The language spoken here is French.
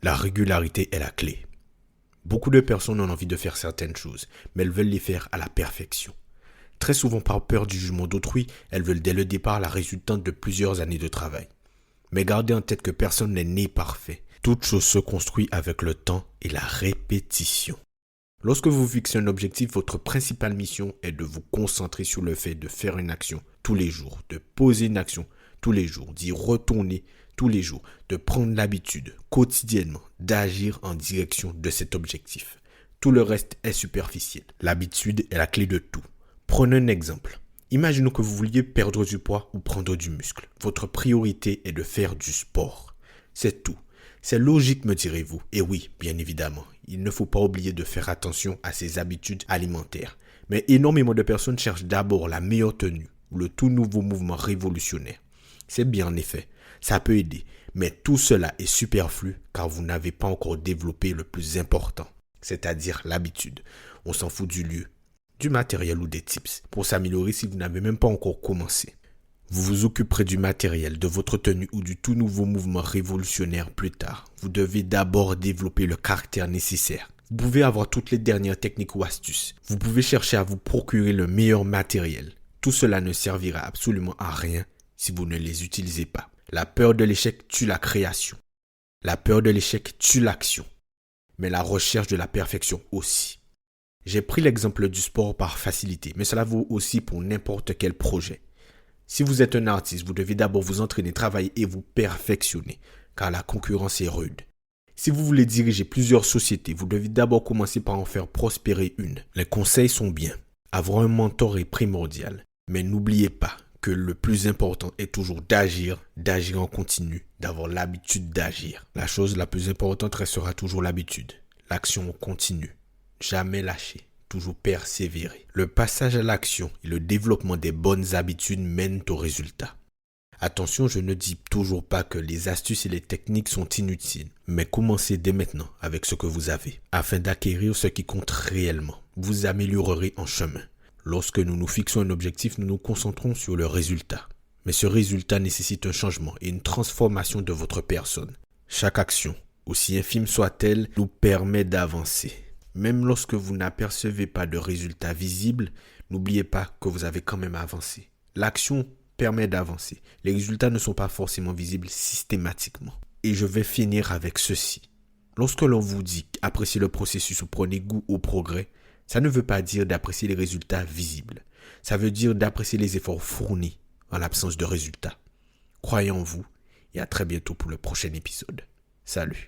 La régularité est la clé. Beaucoup de personnes ont envie de faire certaines choses, mais elles veulent les faire à la perfection. Très souvent par peur du jugement d'autrui, elles veulent dès le départ la résultante de plusieurs années de travail. Mais gardez en tête que personne n'est né parfait. Toute chose se construit avec le temps et la répétition. Lorsque vous fixez un objectif, votre principale mission est de vous concentrer sur le fait de faire une action tous les jours, de poser une action tous les jours, d'y retourner tous les jours, de prendre l'habitude quotidiennement d'agir en direction de cet objectif. Tout le reste est superficiel. L'habitude est la clé de tout. Prenez un exemple. Imaginons que vous vouliez perdre du poids ou prendre du muscle. Votre priorité est de faire du sport. C'est tout. C'est logique, me direz-vous. Et oui, bien évidemment, il ne faut pas oublier de faire attention à ses habitudes alimentaires. Mais énormément de personnes cherchent d'abord la meilleure tenue ou le tout nouveau mouvement révolutionnaire. C'est bien en effet, ça peut aider, mais tout cela est superflu car vous n'avez pas encore développé le plus important, c'est-à-dire l'habitude. On s'en fout du lieu, du matériel ou des tips pour s'améliorer si vous n'avez même pas encore commencé. Vous vous occuperez du matériel, de votre tenue ou du tout nouveau mouvement révolutionnaire plus tard. Vous devez d'abord développer le caractère nécessaire. Vous pouvez avoir toutes les dernières techniques ou astuces. Vous pouvez chercher à vous procurer le meilleur matériel. Tout cela ne servira absolument à rien si vous ne les utilisez pas. La peur de l'échec tue la création. La peur de l'échec tue l'action. Mais la recherche de la perfection aussi. J'ai pris l'exemple du sport par facilité, mais cela vaut aussi pour n'importe quel projet. Si vous êtes un artiste, vous devez d'abord vous entraîner, travailler et vous perfectionner, car la concurrence est rude. Si vous voulez diriger plusieurs sociétés, vous devez d'abord commencer par en faire prospérer une. Les conseils sont bien. Avoir un mentor est primordial. Mais n'oubliez pas que le plus important est toujours d'agir en continu, d'avoir l'habitude d'agir. La chose la plus importante restera toujours l'habitude, l'action continue, jamais lâcher. Toujours persévérer. Le passage à l'action et le développement des bonnes habitudes mènent au résultat. Attention, je ne dis toujours pas que les astuces et les techniques sont inutiles, mais commencez dès maintenant avec ce que vous avez, afin d'acquérir ce qui compte réellement. Vous améliorerez en chemin. Lorsque nous nous fixons un objectif, nous nous concentrons sur le résultat. Mais ce résultat nécessite un changement et une transformation de votre personne. Chaque action, aussi infime soit-elle, nous permet d'avancer. Même lorsque vous n'apercevez pas de résultats visibles, n'oubliez pas que vous avez quand même avancé. L'action permet d'avancer. Les résultats ne sont pas forcément visibles systématiquement. Et je vais finir avec ceci. Lorsque l'on vous dit appréciez le processus ou prenez goût au progrès, ça ne veut pas dire d'apprécier les résultats visibles. Ça veut dire d'apprécier les efforts fournis en l'absence de résultats. Croyez en vous et à très bientôt pour le prochain épisode. Salut.